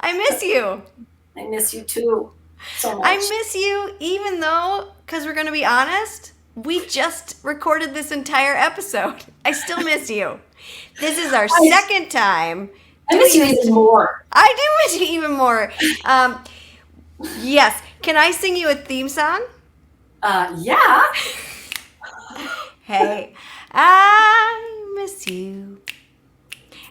I miss you. I miss you too so much. I miss you even though, because we're going to be honest, we just recorded this entire episode. I still miss you. This is our second time. I miss you even more. I do miss you even more. Yes. Can I sing you a theme song? Yeah. Hey, I miss you.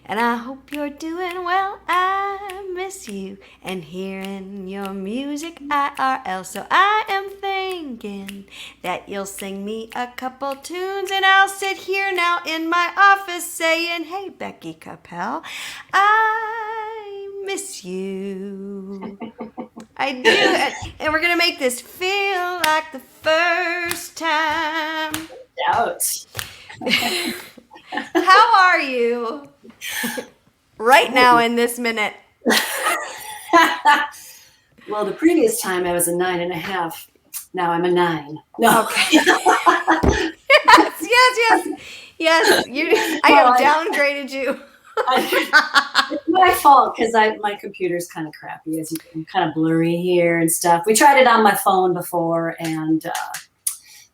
And I hope you're doing well. I miss you and hearing your music IRL. So I am thinking that you'll sing me a couple tunes, and I'll sit here now in my office saying, hey, Becky Kapell, I miss you. I do. And we're going to make this feel like the first time. Ouch. How are you right now in this minute? Well, the previous time I was a 9.5. Now I'm a 9. No. Okay. Yes. I have downgraded you. It's my fault because my computer's kind of crappy. As you can, kind of blurry here and stuff. We tried it on my phone before, and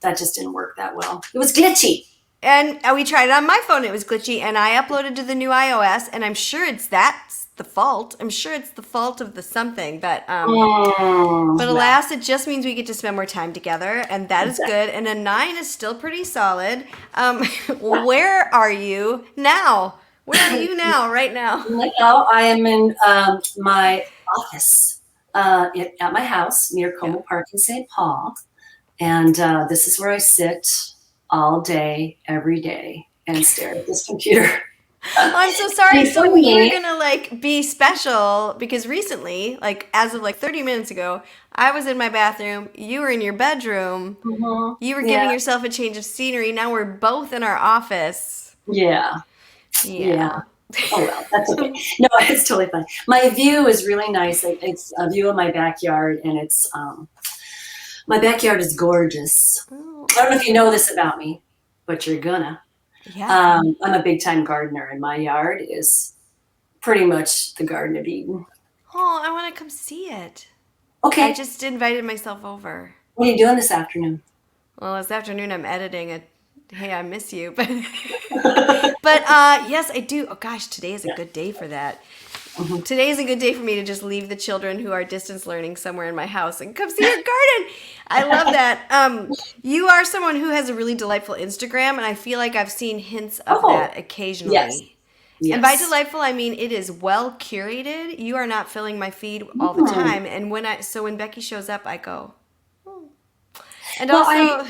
that just didn't work that well. It was glitchy. And we tried it on my phone. It was glitchy, and I uploaded to the new iOS, and I'm sure that's the fault. I'm sure it's the fault of the something, but alas, it just means we get to spend more time together, and that is good. And a 9 is still pretty solid. Where are you now? Where are you now, right now? Now I am in my office at my house near Como Park in St. Paul, and this is where I sit all day, every day, and stare at this computer. I'm so sorry. So we were gonna be special because recently, as of 30 minutes ago, I was in my bathroom. You were in your bedroom. Mm-hmm. You were giving yourself a change of scenery. Now we're both in our office. Yeah. Oh well, that's okay. No, it's totally fine. My view is really nice. It's a view of my backyard, and it's my backyard is gorgeous. Oh. I don't know if you know this about me, but you're gonna. Yeah. I'm a big time gardener, and my yard is pretty much the Garden of Eden. Oh, I want to come see it. Okay. I just invited myself over. What are you doing this afternoon? Well, this afternoon I'm editing it. Hey, I miss you, but yes, I do. Oh gosh, today is a good day for that. Mm-hmm. Today is a good day for me to just leave the children who are distance learning somewhere in my house and come see your garden. I love that. You are someone who has a really delightful Instagram, and I feel like I've seen hints of that occasionally. Yes. And by delightful, I mean it is well curated. You are not filling my feed all the time, and when Becky shows up, I go. Oh. And also,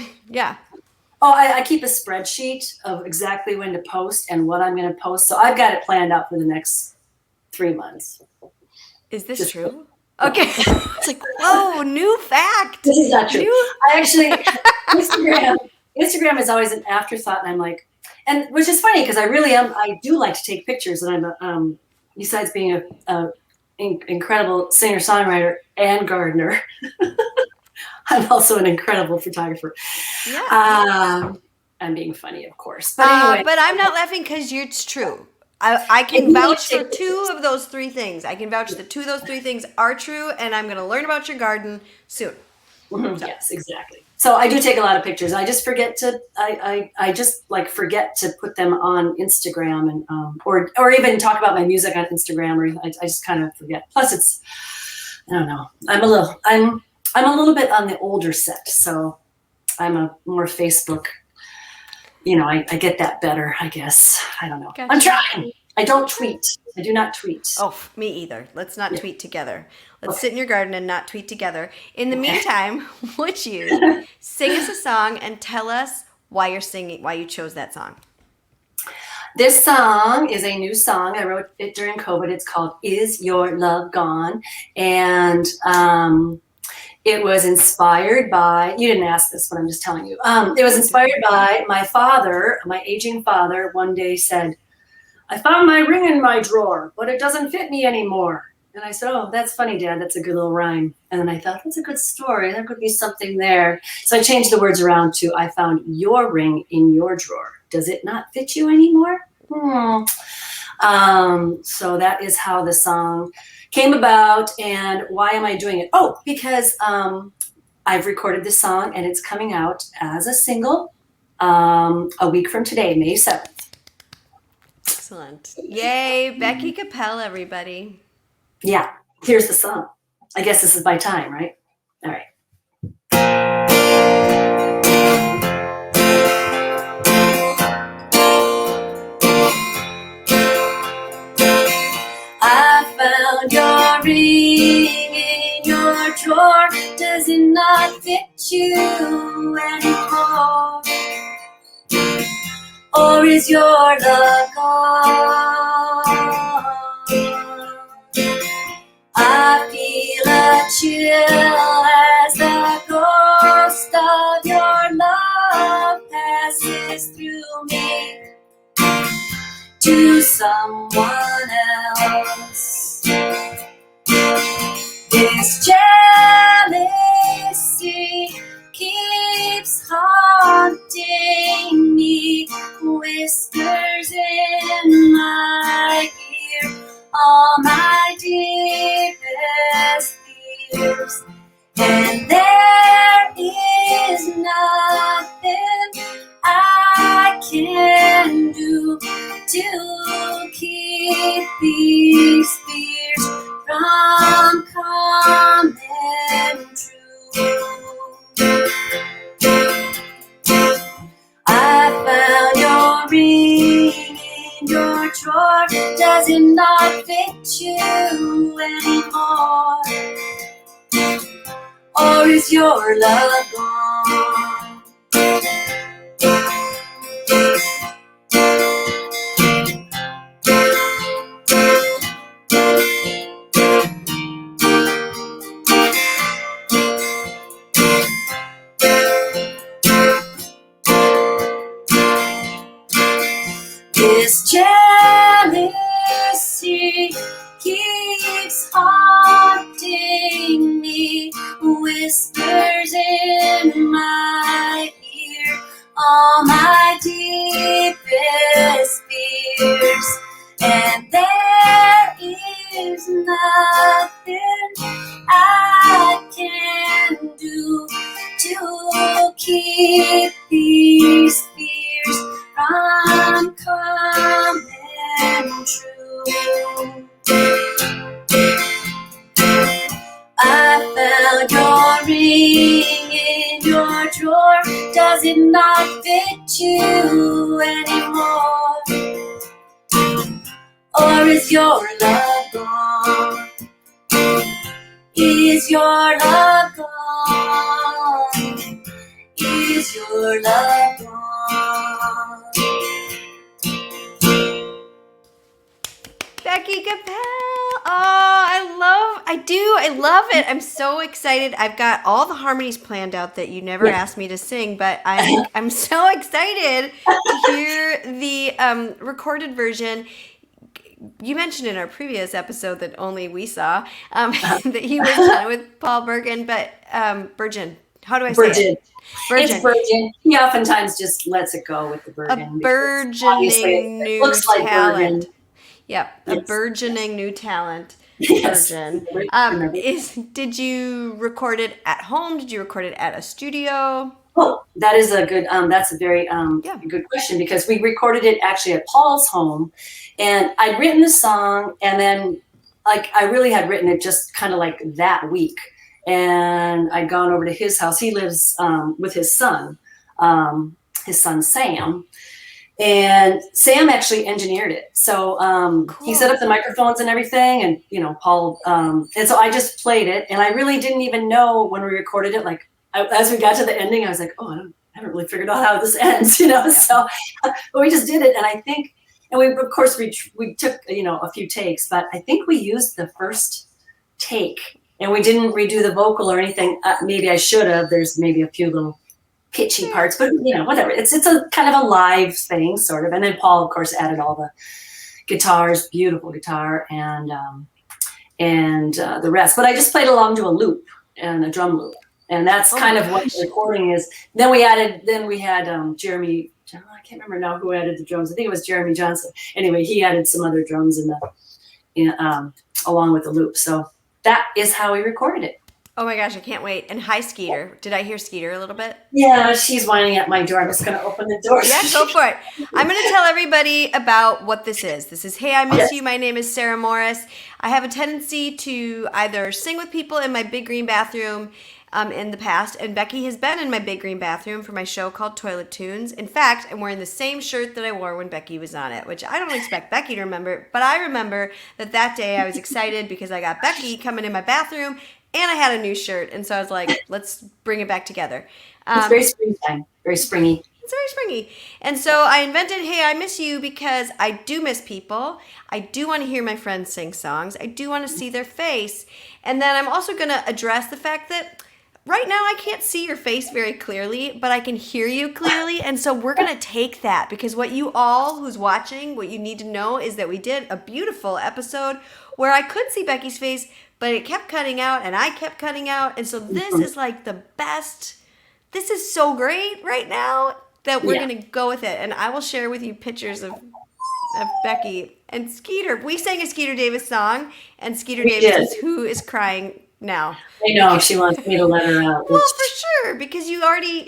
I keep a spreadsheet of exactly when to post and what I'm going to post, so I've got it planned out for the next 3 months. Is this true? Okay. It's whoa, new fact. This is not true. I actually, Instagram is always an afterthought, and I'm like, and which is funny because I really am, I do like to take pictures, and I'm, besides being a incredible singer-songwriter and gardener, I'm also an incredible photographer. Yeah. I'm being funny, of course. But anyway. But I'm not laughing because it's true. I can vouch for 2 of those 3 things. I can vouch that 2 of those 3 things are true, and I'm going to learn about your garden soon. Mm-hmm. So. Yes, exactly. So I do take a lot of pictures. I just forget to. I just forget to put them on Instagram and or even talk about my music on Instagram. Or I just kind of forget. Plus, it's I don't know. I'm a little bit on the older set, so I'm a more Facebook. I get that better, I guess. I don't know. Gotcha. I'm trying. I don't tweet. I do not tweet. Oh, me either. Let's not tweet together. Let's sit in your garden and not tweet together. In the meantime, would you sing us a song and tell us why you chose that song? This song is a new song. I wrote it during COVID. It's called Is Your Love Gone? And it was inspired by, you didn't ask this, but I'm just telling you. It was inspired by my father, my aging father, one day said, I found my ring in my drawer, but it doesn't fit me anymore. And I said, oh, that's funny, Dad. That's a good little rhyme. And then I thought, that's a good story. There could be something there. So I changed the words around to, I found your ring in your drawer. Does it not fit you anymore? So that is how the song came about. And why am I doing it? Oh, because I've recorded this song and it's coming out as a single a week from today, May 7th. Excellent. Yay, Becky Kapell, everybody. Yeah, here's the song. I guess this is by time, right? All right. I found your ring in your drawer. Does it not fit you anymore? Or is your love gone? I feel a chill as the ghost of your love passes through me to someone else. This jealousy keeps haunting me, whispers in my ear all my deepest fears, and there is nothing I can do to keep these fears from coming true. I found your ring in your drawer. Does it not fit you anymore? Or is your love gone? This jealousy keeps haunting me, whispers in my ear all my deepest fears, and there is nothing I can do to keep these fears from coming true. I found your ring in your drawer. Does it not fit you anymore? Or is your love gone? Is your love gone? Is your love gone? Becky Kapell. Oh, I love it. I'm so excited. I've got all the harmonies planned out that you never asked me to sing, but I'm so excited to hear the recorded version. You mentioned in our previous episode that only we saw that he was done with Paul Bergen, but Bergen. How do I say it? Virgin. It's Virgin. He oftentimes just lets it go with the Bergen. A burgeoning new looks like talent. Bergen. Yep, a burgeoning new talent. Yes. Virgin. Did you record it at home? Did you record it at a studio? Oh, that is a good. That's a very good question, because we recorded it actually at Paul's home, and I'd written the song, and then I really had written it just kind of like that week, and I'd gone over to his house. He lives with his son Sam. And Sam actually engineered it. So Cool. He set up the microphones and everything, and Paul, and so I just played it, and I really didn't even know when we recorded it, as we got to the ending, I was like, oh, I haven't really figured out how this ends, so but we just did it. And I think, and we, of course, we took, a few takes, but I think we used the first take, and we didn't redo the vocal or anything. Maybe I should have. There's maybe a few little pitchy parts, but whatever. It's a kind of a live thing, sort of. And then Paul, of course, added all the guitars, beautiful guitar, and the rest. But I just played along to a loop and a drum loop, and that's kind of what the recording is. Then we had Jeremy I can't remember now who added the drums. I think it was Jeremy Johnson. Anyway, he added some other drums along with the loop. So that is how we recorded it. Oh my gosh, I can't wait. And hi, Skeeter. Did I hear Skeeter a little bit? Yeah, she's whining at my door. I'm just going to open the door. Yeah, go for it. I'm going to tell everybody about what this is. This is Hey, I Miss You. My name is Sarah Morris. I have a tendency to either sing with people in my big green bathroom in the past, and Becky has been in my big green bathroom for my show called Toilet Tunes. In fact, I'm wearing the same shirt that I wore when Becky was on it, which I don't expect Becky to remember, but I remember that day I was excited because I got Becky coming in my bathroom, and I had a new shirt, and so I was like, let's bring it back together. It's very springtime, very springy. It's very springy. And so I invented Hey, I Miss You because I do miss people. I do want to hear my friends sing songs. I do want to see their face. And then I'm also going to address the fact that right now I can't see your face very clearly, but I can hear you clearly. And so we're going to take that because what you all who's watching, what you need to know is that we did a beautiful episode where I could see Becky's face, but it kept cutting out and I kept cutting out. And so this is like the best. This is so great right now that we're going to go with it. And I will share with you pictures of Becky and Skeeter. We sang a Skeeter Davis song, and Skeeter Davis is who is crying now. I know, she wants me to let her out. Well, for sure, because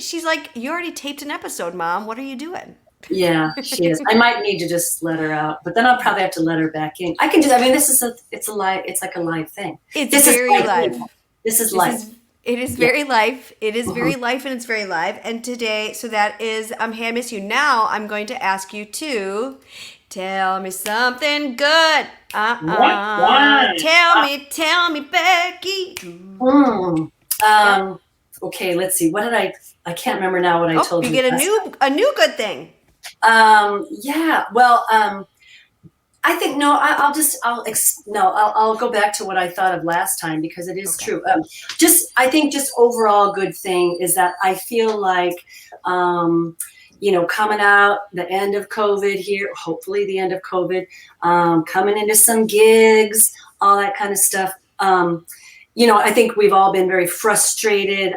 she's like, you already taped an episode, Mom. What are you doing? Yeah, she is. I might need to just let her out, but then I'll probably have to let her back in. I can do that. I mean, it's like a live thing. It's very live. This is live. It is very live. It is very live, and it's very live. And today, so that is Hey, I Miss You. Now I'm going to ask you to tell me something good. Tell me, Becky. Okay, let's see. What did I can't remember now what I told you. You get a new good thing. Yeah. Well, I think I'll go back to what I thought of last time because it is true. I think overall good thing is that I feel like, coming out the end of COVID here, hopefully the end of COVID, coming into some gigs, all that kind of stuff. I think we've all been very frustrated.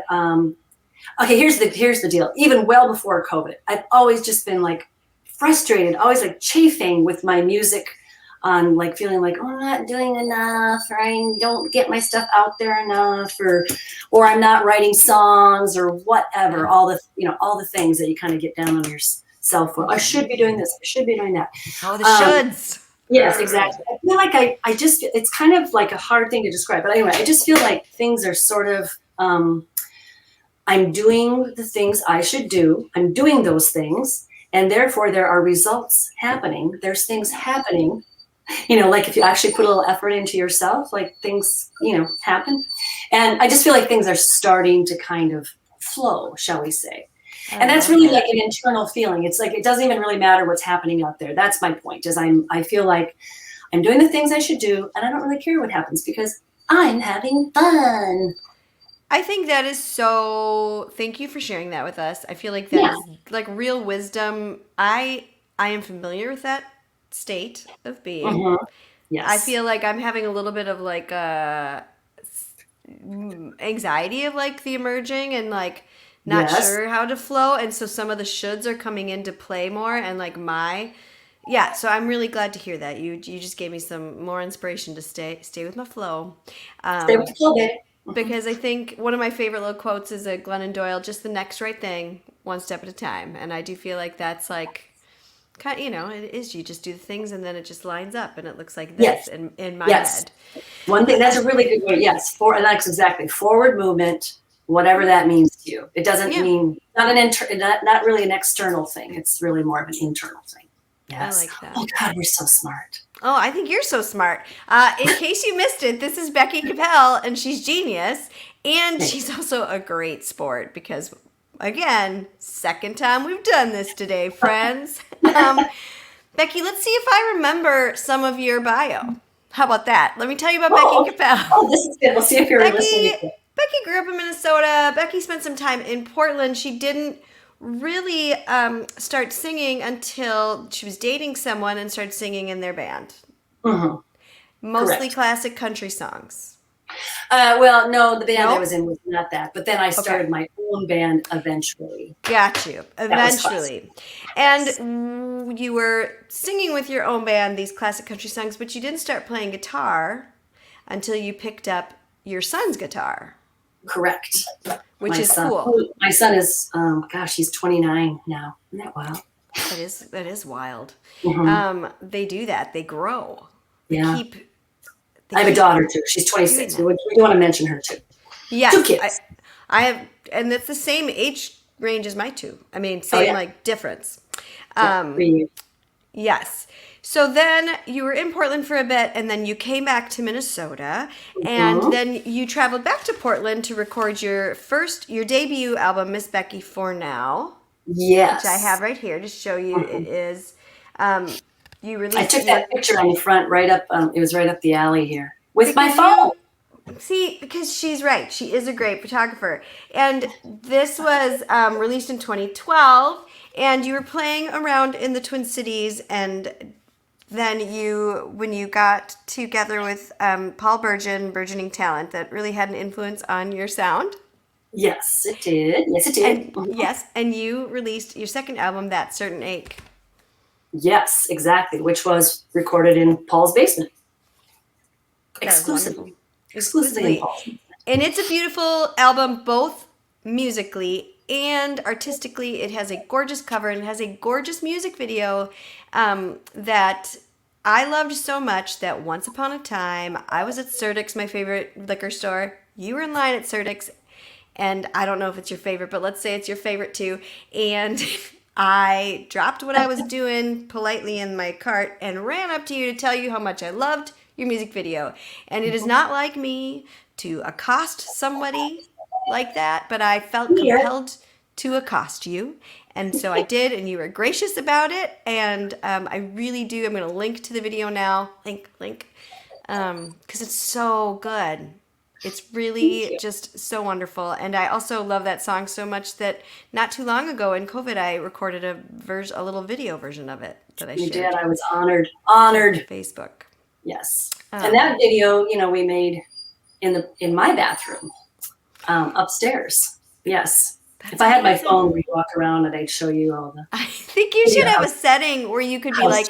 Okay, here's the deal. Even well before COVID, I've always just been like frustrated, always like chafing with my music on like feeling like, oh, I'm not doing enough, or I don't get my stuff out there enough, or I'm not writing songs or whatever, all the things that you kind of get down on yourself for. I should be doing this, I should be doing that. Oh, the shoulds. Yes, exactly. I feel like I just, it's kind of like a hard thing to describe, but anyway, I just feel like things are sort of, I'm doing the things I should do. I'm doing those things, and therefore there are results happening. There's things happening, like if you actually put a little effort into yourself, like things, happen. And I just feel like things are starting to kind of flow, shall we say. And that's really like an internal feeling. It's like, it doesn't even really matter what's happening out there. That's my point, is I feel like I'm doing the things I should do, and I don't really care what happens because I'm having fun. I think that is so, thank you for sharing that with us. I feel like that is like real wisdom. I am familiar with that state of being. Mm-hmm. Yes. I feel like I'm having a little bit of like anxiety of like the emerging and like not sure how to flow. And so some of the shoulds are coming into play more, and like so I'm really glad to hear that. You just gave me some more inspiration to stay with my flow. Stay with the flow, baby. Because I think one of my favorite little quotes is a Glennon Doyle, just the next right thing, one step at a time. And I do feel like that's like, kind of, it is, you just do the things and then it just lines up and it looks like this in my head. One thing, that's a really good way. Yes. And that's exactly forward movement, whatever that means to you. It doesn't mean, not really an external thing. It's really more of an internal thing. Yes. I like that. Oh God, we're so smart. Oh, I think you're so smart. In case you missed it, this is Becky Kapell, and she's genius. And she's also a great sport because, again, second time we've done this today, friends. Becky, let's see if I remember some of your bio. How about that? Let me tell you about Becky Kapell. Oh, this is good. We'll see if you're listening. Becky grew up in Minnesota. Becky spent some time in Portland. She didn't really start singing until she was dating someone and started singing in their band. Mm-hmm. Mostly classic country songs. Well, no, the band I Nope. was in was not that. But then I started my own band eventually. Got you. That was classic. Eventually. Yes. And you were singing with your own band these classic country songs, but you didn't start playing guitar until you picked up your son's guitar. Correct. Which is cool. My son is, gosh, he's 29 now. Isn't that wild? That is wild. Mm-hmm. They do that. They grow. Yeah. I have a daughter too. She's 26. We do want to mention her too. Yes. 2 kids. I have, and it's the same age range as my two. I mean, same like difference. Yes. So then you were in Portland for a bit, and then you came back to Minnesota, and then you traveled back to Portland to record your debut album, Miss Becky For Now. Yes. Which I have right here to show you. It is, you released. I took that picture on the front right up, it was right up the alley here with my phone. See, because she's right. She is a great photographer. And this was released in 2012, and you were playing around in the Twin Cities, and then when you got together with Paul Burgeoning Talent, that really had an influence on your sound. Yes, it did. Yes, it did. Yes, and you released your second album, That Certain Ache. Yes, exactly, which was recorded in Paul's basement. Exclusively in Paul's basement. And it's a beautiful album, both musically and artistically. It has a gorgeous cover, and it has a gorgeous music video that I loved so much that once upon a time, I was at Surtick's, my favorite liquor store. You were in line at Surtick's, and I don't know if it's your favorite, but let's say it's your favorite too. And I dropped what I was doing politely in my cart and ran up to you to tell you how much I loved your music video. And it is not like me to accost somebody like that, but I felt compelled to accost you. And so I did, and you were gracious about it. And I really do. I'm going to link to the video now. Link. Because it's so good. It's really just so wonderful. And I also love that song so much that not too long ago in COVID, I recorded a little video version of it that I shared. You did. I was honored. On Facebook. Yes. And that video, we made in my bathroom upstairs. Yes. If I had my phone, we'd walk around and I'd show you all the. I think you should have a setting where you could be like,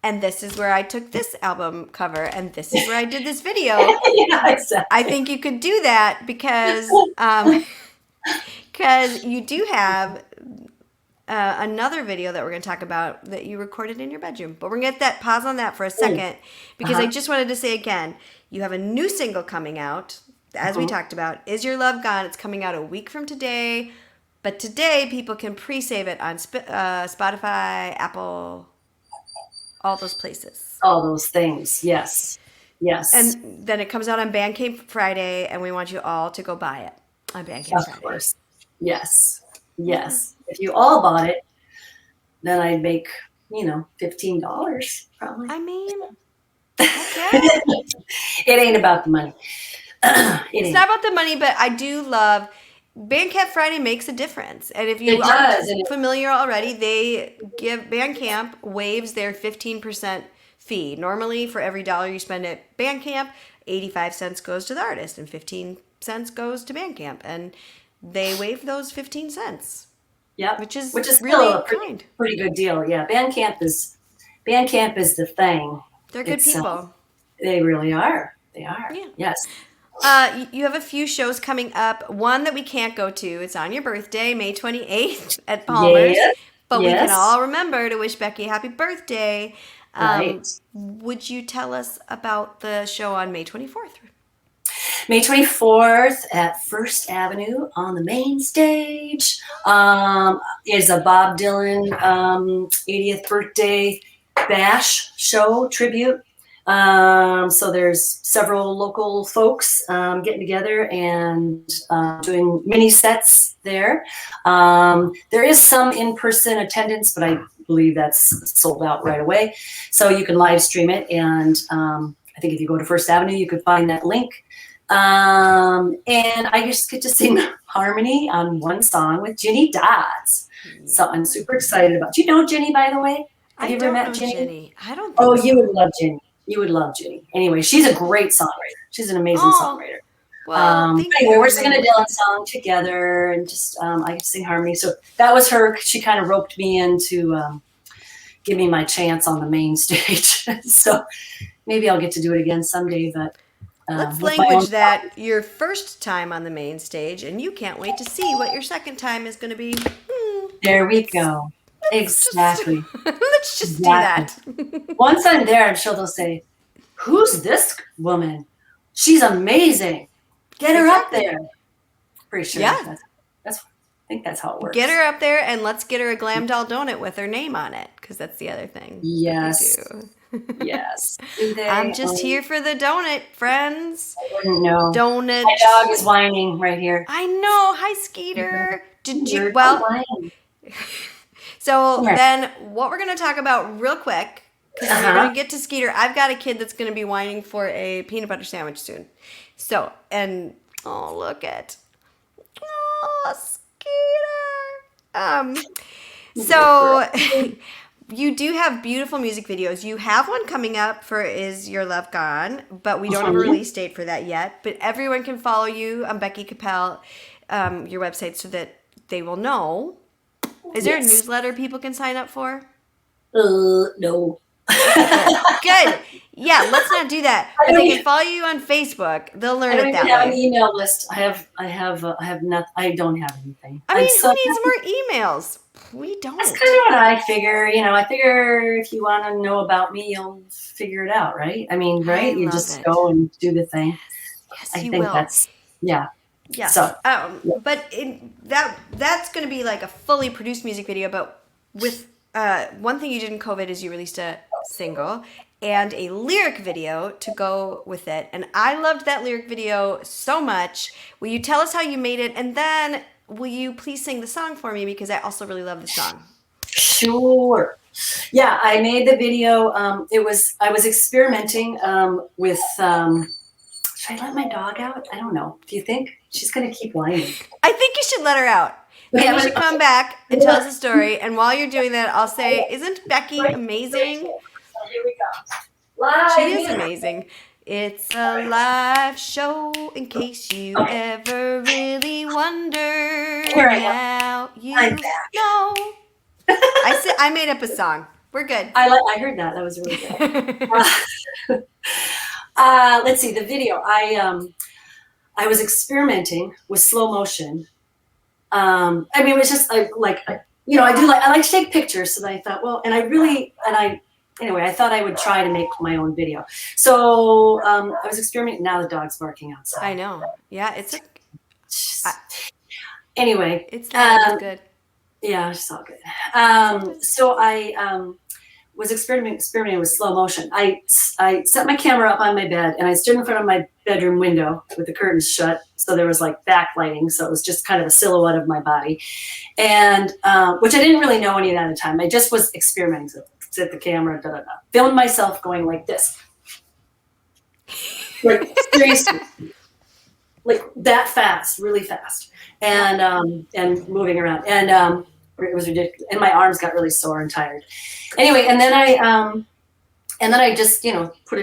and this is where I took this album cover, and this is where I did this video. Yeah, exactly. I think you could do that because you do have another video that we're going to talk about that you recorded in your bedroom. But we're going to get pause on that for a second, because I just wanted to say again, you have a new single coming out, as we talked about, Is Your Love Gone? It's coming out a week from today. But today, people can pre-save it on Spotify, Apple, all those places. All those things, yes. Yes. And then it comes out on Bandcamp Friday, and we want you all to go buy it on Bandcamp Friday. Of course. Yes. Yes. If you all bought it, then I'd make, $15 probably. I mean, it ain't about the money. It's not about the money, but I do love Bandcamp Friday makes a difference. And if you aren't familiar already, Bandcamp waives their 15% fee. Normally, for every $1 you spend at Bandcamp, 85 cents goes to the artist and 15 cents goes to Bandcamp. And they waive those 15 cents. Yep. Which is really still a pretty good deal. Yeah. Bandcamp is the thing. They're good people. They really are. They are. Yeah. Yes. You have a few shows coming up. One that we can't go to. It's on your birthday, May 28th at Palmer's. Yes. But we can all remember to wish Becky a happy birthday. Right. Would you tell us about the show on May 24th? May 24th at First Avenue on the main stage is a Bob Dylan 80th birthday bash show tribute. So there's several local folks getting together and doing mini sets there. There is some in-person attendance, but I believe that's sold out right away. So you can live stream it. And I think if you go to First Avenue, you could find that link. And I just get to sing harmony on one song with Ginny Dodds. So I'm super excited about. Do you know Ginny, by the way? Have you ever met Ginny? I don't think so. You would love Ginny. You would love Ginny. Anyway, she's a great songwriter. She's an amazing songwriter. Well, thank anyway, you. we're singing a Dylan song together, and just I sing harmony. So that was her. She kind of roped me into give me my chance on the main stage. So maybe I'll get to do it again someday. But let's with my own language that your first time on the main stage, and you can't wait to see what your second time is going to be. There we go. Exactly. Let's just do that. Once I'm there, I'm sure they'll say, "Who's this woman? She's amazing. Get her up there." Pretty sure. Yeah. That's. I think that's how it works. Get her up there, and let's get her a glam doll donut with her name on it, because that's the other thing. Yes. That they do. Yes. I'm just here for the donut, friends. I wouldn't know. Donut. My dog is whining right here. I know. Hi, Skeeter. Did you? You're Well. whining. So Yeah. then, what we're going to talk about real quick, because we're going to get to Skeeter. I've got a kid that's going to be whining for a peanut butter sandwich soon. So, and oh, look at, oh, Skeeter. So you do have beautiful music videos. You have one coming up for Is Your Love Gone, but we don't have a release date for that yet. But everyone can follow you on Becky Kapell, your website, so that they will know. Is there a newsletter people can sign up for? No. Good. Yeah, let's not do that. But they can follow you on Facebook. They'll learn I don't it even that have way. an email list. I have not. I don't have anything. I mean, so who needs more emails? We don't. That's kind of what I figure. I figure if you want to know about me, you'll figure it out, right? I mean, right? I You love just it. go and do the thing. Yes, I you think will. that's yeah. Yes. So, But that's going to be like a fully produced music video. But with one thing you did in COVID is you released a single and a lyric video to go with it. And I loved that lyric video so much. Will you tell us how you made it? And then will you please sing the song for me? Because I also really love the song. Sure. Yeah, I made the video. I was experimenting with. Should I let my dog out? I don't know. Do you think she's going to keep whining? I think you should let her out. Maybe you should come back and tell us a story. And while you're doing that, I'll say, isn't Becky amazing? Here we go. Live. She is amazing. It's a live show in case you ever really wonder. Here I am. Now you I'm back. know. I made up a song. We're good. I heard that. That was really good. Let's see the video. I was experimenting with slow motion. I mean, it was just I like to take pictures. So I thought, well, anyway, I thought I would try to make my own video. So I was experimenting. Now the dog's barking outside. I know. Yeah, Anyway, it's good. Yeah, it's all good. So I was experimenting with slow motion. I set my camera up on my bed and I stood in front of my bedroom window with the curtains shut. So there was like backlighting. So it was just kind of a silhouette of my body. And, which I didn't really know any of that at the time. I just was experimenting. So set the camera, filmed myself going like this. Like seriously. Like that fast, really fast. And moving around. And, it was ridiculous. And my arms got really sore and tired. Anyway, and then I just,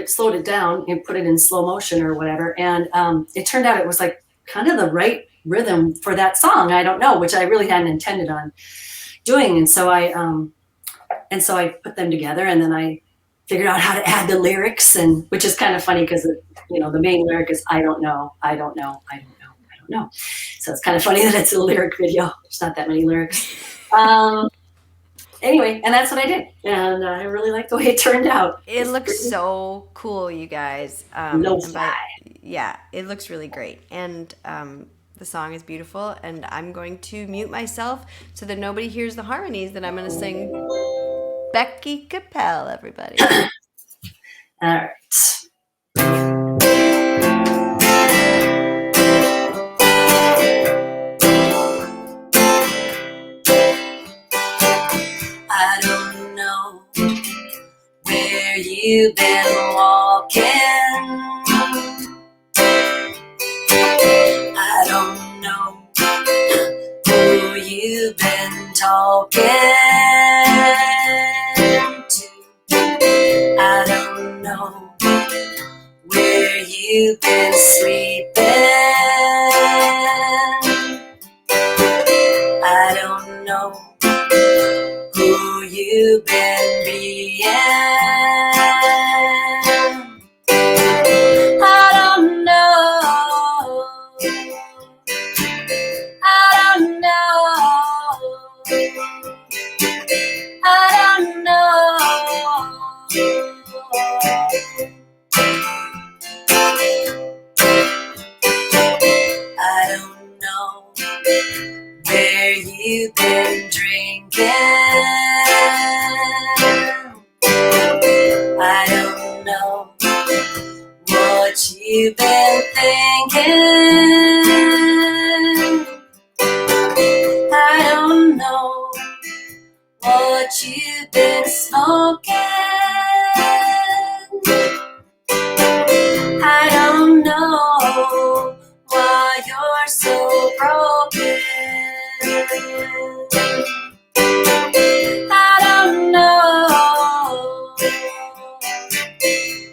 slowed it down and put it in slow motion or whatever. And it turned out it was like kind of the right rhythm for that song. I don't know, which I really hadn't intended on doing. And so I put them together and then I figured out how to add the lyrics, and which is kind of funny because, the main lyric is, I don't know. So it's kind of funny that it's a lyric video. There's not that many lyrics. Anyway, and that's what I did. And I really like the way it turned out. It looks so cool, you guys. Yeah, it looks really great. And the song is beautiful. And I'm going to mute myself so that nobody hears the harmonies that I'm going to sing Becky Kapell, everybody. All right. I don't know where you've been walking. I don't know who you've been talking to. I don't know where you've been sleeping. you been being? I don't know. I don't know. I don't know. I don't know where you've been drinking. I don't know what you've been thinking. I don't know what you've been smoking. I don't know why you're so broken. I don't know.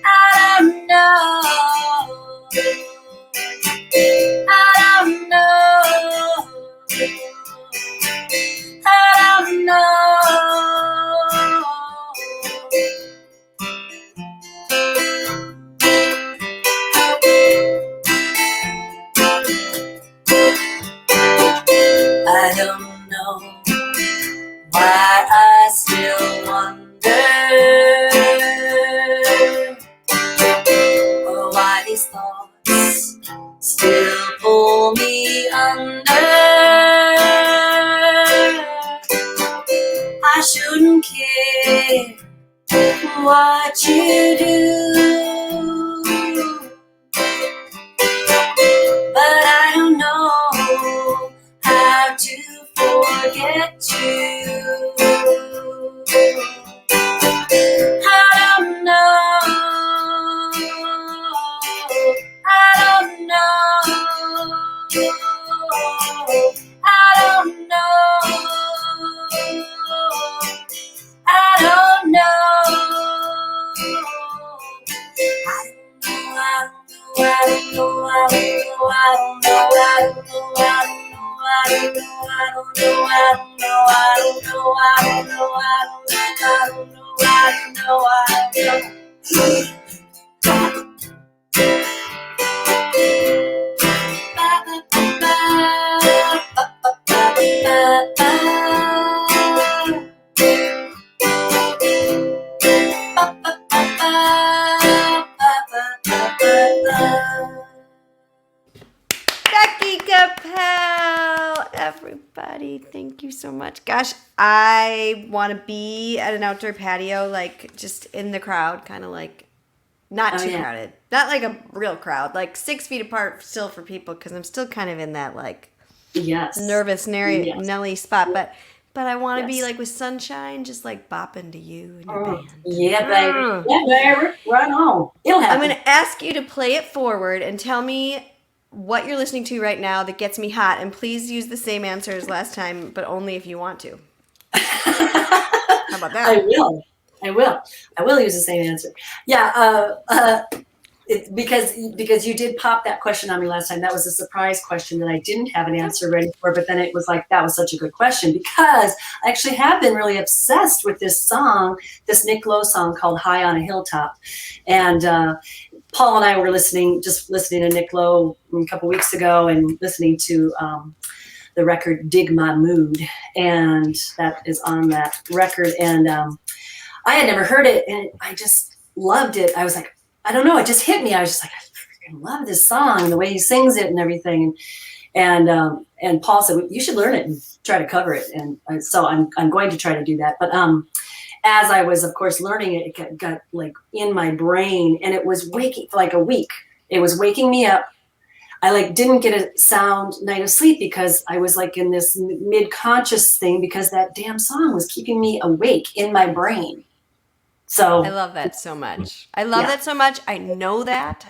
I don't know. I don't know. I don't know. I don't know why I still wonder, or why these thoughts still pull me under. I shouldn't care what you do, but I don't know how to forget you. I don't know. I don't know. I don't know. I don't know. Becky Kapell! Everybody, thank you so much. Gosh, I want to be at an outdoor patio, like just in the crowd, kind of like not too crowded. Not like a real crowd, like 6 feet apart still for people, because I'm still kind of in that like nervous Nelly spot. But I want to be like with sunshine, just like bopping to you and your band. Yeah, baby. Yeah, baby. Right on. It'll happen. I'm going to ask you to play it forward and tell me what you're listening to right now that gets me hot. And please use the same answer as last time, but only if you want to. How about that? I will use the same answer. Yeah, because you did pop that question on me last time. That was a surprise question that I didn't have an answer ready for, but then it was like, that was such a good question, because I actually have been really obsessed with this song, this Nick Lowe song called High on a Hilltop. And Paul and I were listening to Nick Lowe a couple weeks ago, and listening to the record Dig My Mood, and that is on that record. And I had never heard it, and I just loved it. I was like, I don't know, it just hit me. I was just like, I freaking love this song and the way he sings it and everything. And Paul said, you should learn it and try to cover it. And so I'm going to try to do that. But as I was, of course, learning it, it got like in my brain, and it was waking for like a week. It was waking me up. I like didn't get a sound night of sleep because I was like in this mid-conscious thing, because that damn song was keeping me awake in my brain. So I love that so much. I love that so much. I know that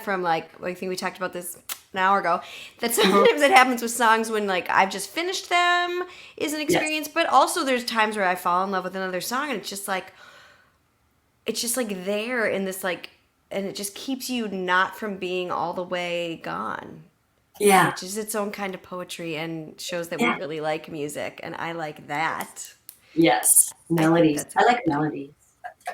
from like, I think we talked about this an hour ago, that sometimes it happens with songs when like I've just finished them is an experience, but also there's times where I fall in love with another song, and it's just like there in this like, and it just keeps you not from being all the way gone. Yeah. Which is its own kind of poetry, and shows that we really like music, and I like that. Yes, I think melodies. that's a I great like melodies.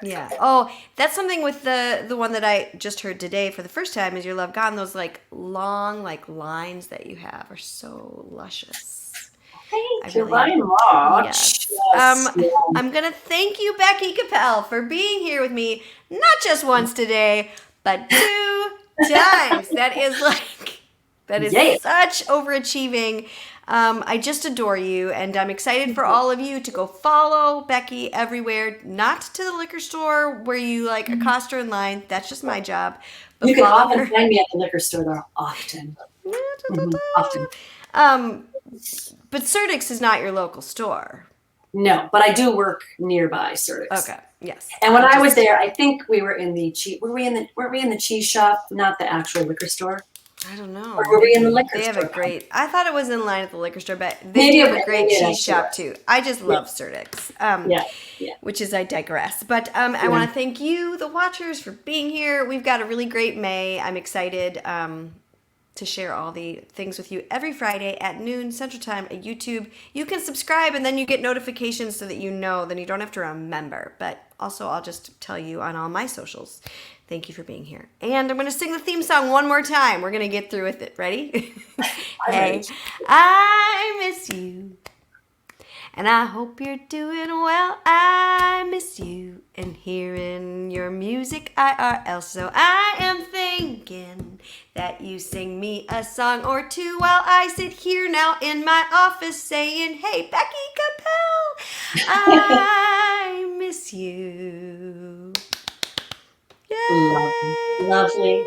Yeah. Oh, that's something with the one that I just heard today for the first time is Your Love Gone. Those like long like lines that you have are so luscious. I Thank you really very much. yes. Yes, yeah. I'm gonna thank you, Becky Kapell, for being here with me, not just once today, but 2 times. That is Yeah. such overachieving. I just adore you, and I'm excited for all of you to go follow Becky everywhere. Not to the liquor store where you like accost her in line. That's just my job. But You can follow often her. find me at the liquor store there often. Often. Um, but Certix is not your local store. No, but I do work nearby Certix. Okay. Yes. And when I was there, I think we were in the cheese. Weren't we in the cheese shop, not the actual liquor store? I don't know. Or were we in the liquor They have store? a great. I thought it was in line at the liquor store, but they Maybe do it- have a great maybe it cheese actually shop was. too. I just love Certix. Yeah, yeah. Which is I digress. But I want to thank you, the watchers, for being here. We've got a really great May. I'm excited to share all the things with you every Friday at noon Central Time at YouTube. You can subscribe and then you get notifications so that you know. Then you don't have to remember. But also, I'll just tell you on all my socials. Thank you for being here. And I'm going to sing the theme song one more time. We're going to get through with it. Ready? Hey, I miss you. And I hope you're doing well. I miss you and hearing your music IRL. So I am thinking that you sing me a song or two while I sit here now in my office saying, hey, Becky Kapell, I miss you. Yay! Lovely. Lovely.